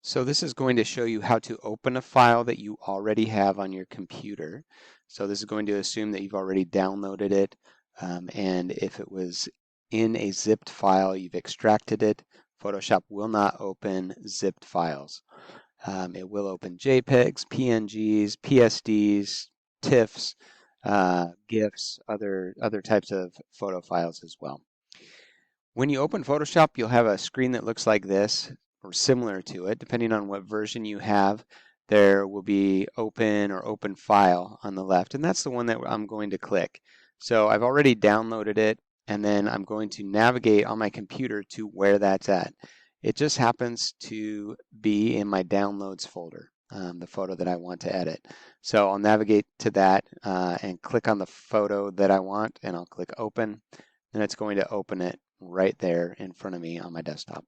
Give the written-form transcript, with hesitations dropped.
So this is going to show you how to open a file that you already have on your computer. So this is going to assume that you've already downloaded it, and if it was in a zipped file, you've extracted it. Photoshop will not open zipped files. It will open JPEGs, PNGs, PSDs, TIFFs, GIFs, other types of photo files as well. When you open Photoshop, you'll have a screen that looks like this, or similar to it. Depending on what version you have, there will be open or open file on the left, and that's the one that I'm going to click. So I've already downloaded it, and then I'm going to navigate on my computer to where that's at. It just happens to be in my downloads folder, the photo that I want to edit. So I'll navigate to that and click on the photo that I want, and I'll click open, and it's going to open it right there in front of me on my desktop.